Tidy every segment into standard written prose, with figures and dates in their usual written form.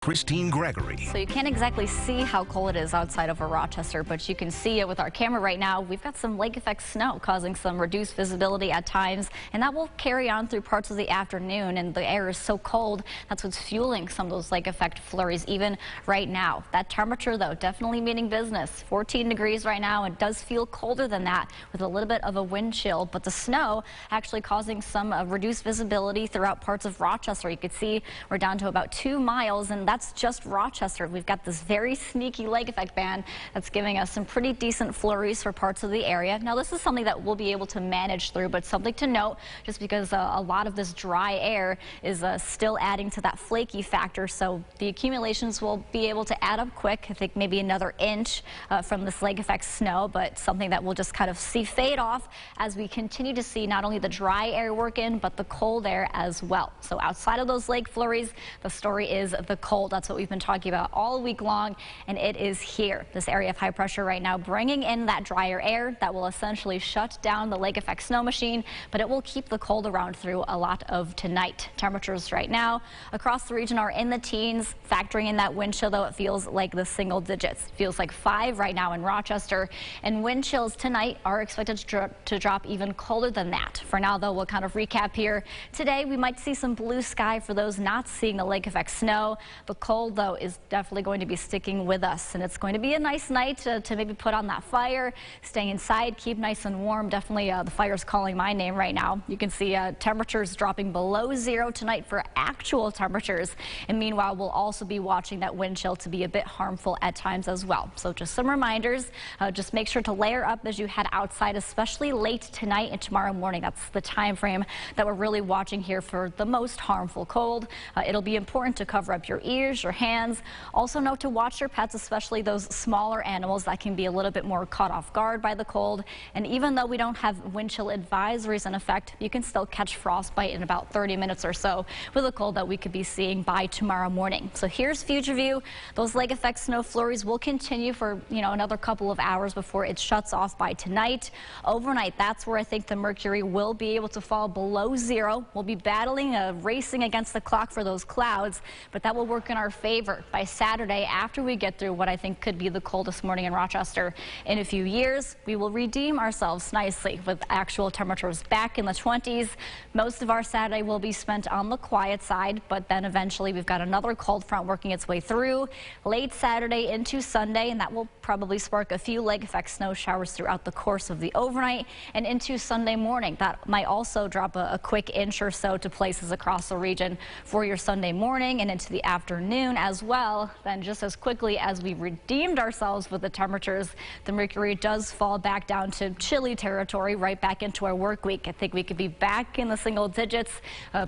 Christine Gregory. So you can't exactly see how cold it is outside over Rochester, but you can see it with our camera right now. We've got some lake effect snow causing some reduced visibility at times, and that will carry on through parts of the afternoon. And the air is so cold, that's what's fueling some of those lake effect flurries even right now. That temperature, though, definitely meaning business. 14 degrees right now. It does feel colder than that with a little bit of a wind chill, but the snow actually causing some reduced visibility throughout parts of Rochester. You can see we're down to about 2 miles, and that's just Rochester. We've got this very sneaky lake effect band that's giving us some pretty decent flurries for parts of the area. Now, this is something that we'll be able to manage through, but something to note, just because a lot of this dry air is still adding to that flaky factor, so the accumulations will be able to add up quick. I think maybe another inch from this lake effect snow, but something that we'll just kind of see fade off as we continue to see not only the dry air work in, but the cold air as well. So outside of those lake flurries, the story is the cold. That's what we've been talking about all week long, and it is here. This area of high pressure right now bringing in that drier air that will essentially shut down the lake effect snow machine, but it will keep the cold around through a lot of tonight. Temperatures right now across the region are in the teens. Factoring in that wind chill, though, it feels like the single digits. It feels like 5 right now in Rochester, and wind chills tonight are expected to drop even colder than that. For now, though, we'll kind of recap here. Today, we might see some blue sky for those not seeing the lake effect snow. The cold, though, is definitely going to be sticking with us, and it's going to be a nice night to maybe put on that fire, stay inside, keep nice and warm. Definitely the fire's calling my name right now. You can see temperatures dropping below 0 tonight for actual temperatures, and meanwhile we'll also be watching that wind chill to be a bit harmful at times as well. So just some reminders, just make sure to layer up as you head outside, especially late tonight and tomorrow morning. That's the time frame that we're really watching here for the most harmful cold. It'll be important to cover up your ears, your hands. Also note to watch your pets, especially those smaller animals that can be a little bit more caught off guard by the cold. And even though we don't have wind chill advisories in effect, you can still catch frostbite in about 30 minutes or so with a cold that we could be seeing by tomorrow morning. So here's future view. Those lake effect snow flurries will continue for another couple of hours before it shuts off by tonight. Overnight, that's where I think the mercury will be able to fall below 0. We'll be battling, racing against the clock for those clouds, but that will work in our favor by Saturday after we get through what I think could be the coldest morning in Rochester in a few years. We will redeem ourselves nicely with actual temperatures back in the 20s. Most of our Saturday will be spent on the quiet side, but then eventually we've got another cold front working its way through late Saturday into Sunday, and that will probably spark a few lake effect snow showers throughout the course of the overnight and into Sunday morning. That might also drop a quick inch or so to places across the region for your Sunday morning and into the afternoon as well. Then just as quickly as we redeemed ourselves with the temperatures, the mercury does fall back down to chilly territory, right back into our work week. I think we could be back in the single digits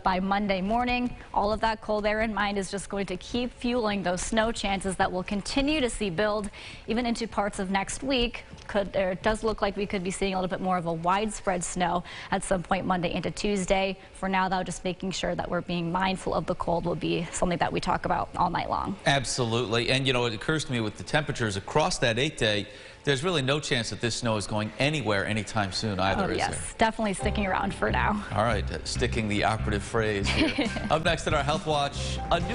by Monday morning. All of that cold air in mind is just going to keep fueling those snow chances that we'll continue to see build even into parts of next week. It does look like we could be seeing a little bit more of a widespread snow at some point Monday into Tuesday. For now, though, just making sure that we're being mindful of the cold will be something that we talk about all night long. Absolutely. And, it occurs to me with the temperatures across that 8-day, there's really no chance that this snow is going anywhere anytime soon either, is there? Yes, definitely sticking around for now. All right, sticking the operative phrase here. Up next in our Health Watch, a new